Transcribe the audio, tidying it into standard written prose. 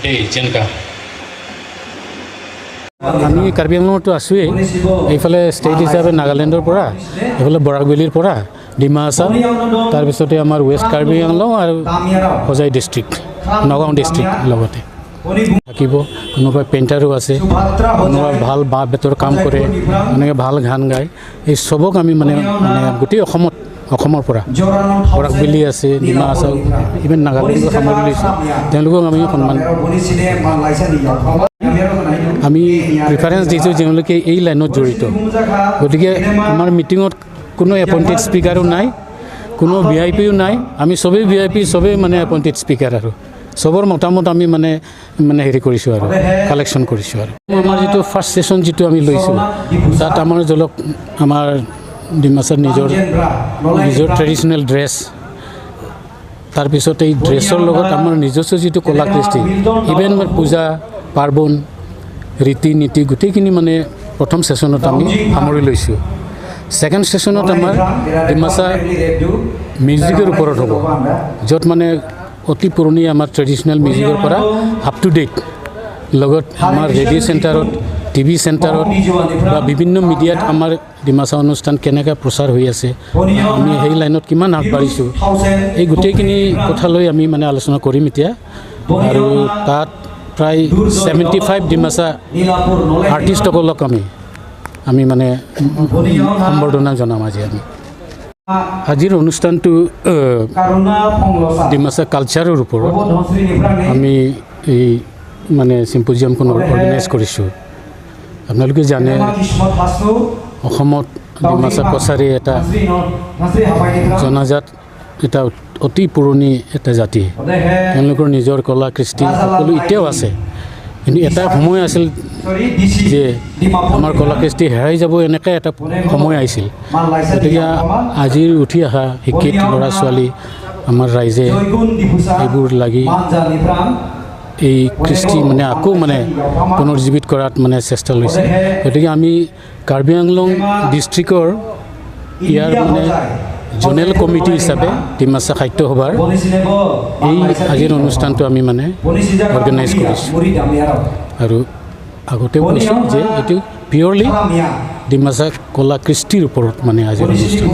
এই যেনকা আমি কাৰ্বি আংলঙতো আছোঁৱেই এইফালে ষ্টেট হিচাপে নাগালেণ্ডৰ পৰা এইফালে বৰাকবেলিৰ পৰা ডিমা হাছাও তাৰপিছতে আমাৰ ৱেষ্ট কাৰ্বি আংলং আৰু হোজাই ডিষ্ট্ৰিক্ট নগাঁও ডিষ্ট্ৰিক্ট লগতে থাকিব কোনোবাই পেইণ্টাৰো আছে কোনোবাই ভাল বাঁহ বেতৰ কাম কৰে এনেকৈ ভাল গান গায় এই চবক আমি মানে গোটেই অসমৰ পৰা বৰাকবেলি আছে ডিমা হাছাও ইভেন নাগালেণ্ডৰ সামৰি লৈছোঁ তেওঁলোকক আমি সন্মান আমি প্ৰিফাৰেঞ্চ দিছোঁ তেওঁলোকে এই লাইনত জড়িত গতিকে আমাৰ মিটিঙত কোনো এপইণ্টেড স্পীকাৰো নাই কোনো VIP নাই আমি চবেই VIP চবেই মানে এপইণ্টেড স্পীকাৰ আৰু চবৰ মতামত আমি মানে হেৰি কৰিছোঁ আৰু কালেকশ্যন কৰিছোঁ আৰু আমাৰ যিটো ফাৰ্ষ্ট ছেশ্যন যিটো আমি লৈছোঁ তাত আমাৰ ডিমাছাৰ নিজৰ ট্ৰেডিশ্যনেল ড্ৰেছ তাৰপিছত এই ড্ৰেছৰ লগত আমাৰ নিজস্ব যিটো কলা কৃষ্টি ইভেন পূজা পাৰ্বণ ৰীতি নীতি গোটেইখিনি মানে প্ৰথম ছেশ্যনত আমি সামৰি লৈছোঁ ছেকেণ্ড ছেশ্যনত আমাৰ ডিমাছা মিউজিকৰ ওপৰত হ'ব য'ত মানে অতি পুৰণি আমাৰ ট্ৰেডিশ্যনেল মিউজিকৰ পৰা আপ টু ডেট লগত আমাৰ ৰেডিঅ' চেণ্টাৰত TV চেণ্টাৰত বা বিভিন্ন মিডিয়াত আমাৰ ডিমাছা অনুষ্ঠান কেনেকৈ প্ৰচাৰ হৈ আছে আমি সেই লাইনত কিমান আগবাঢ়িছোঁ এই গোটেইখিনি কথা লৈ আমি মানে আলোচনা কৰিম এতিয়া আৰু তাত প্ৰায় 75 ডিমাছা আৰ্টিষ্টসকলক আমি মানে সম্বৰ্ধনা জনাম আমি আজিৰ অনুষ্ঠানটো ডিমাছা কালচাৰৰ ওপৰত আমি এই মানে চিম্পজিয়ামখন অৰ্গেনাইজ কৰিছোঁ আপোনালোকে জানে অসমত ডিমাছা কছাৰী এটা জনাজাত এটা অতি পুৰণি এটা জাতি তেওঁলোকৰ নিজৰ কলা কৃষ্টি সকলো এতিয়াও আছে কিন্তু এটা সময় আছিল যে আমাৰ কলা কৃষ্টি হেৰাই যাব এনেকৈ এটা সময় আহিছিল গতিকে আজিৰ উঠি অহা শিক্ষিত ল'ৰা ছোৱালী আমাৰ ৰাইজে এইবোৰ লাগি এই কৃষ্টি মানে আকৌ মানে পুনৰুজ্জীৱিত কৰাত মানে চেষ্টা লৈছে গতিকে আমি কাৰ্বি আংলং ডিষ্ট্ৰিক্টৰ ইয়াৰ মানে জোনেল কমিটি হিচাপে ডিমাছা সাহিত্য সভাৰ এই আজিৰ অনুষ্ঠানটো আমি মানে অৰ্গেনাইজ কৰিছোঁ আৰু আগতেও কৈছোঁ যে এইটো পিয়ৰলি ডিমাছা কলা কৃষ্টিৰ ওপৰত মানে আজিৰ অনুষ্ঠান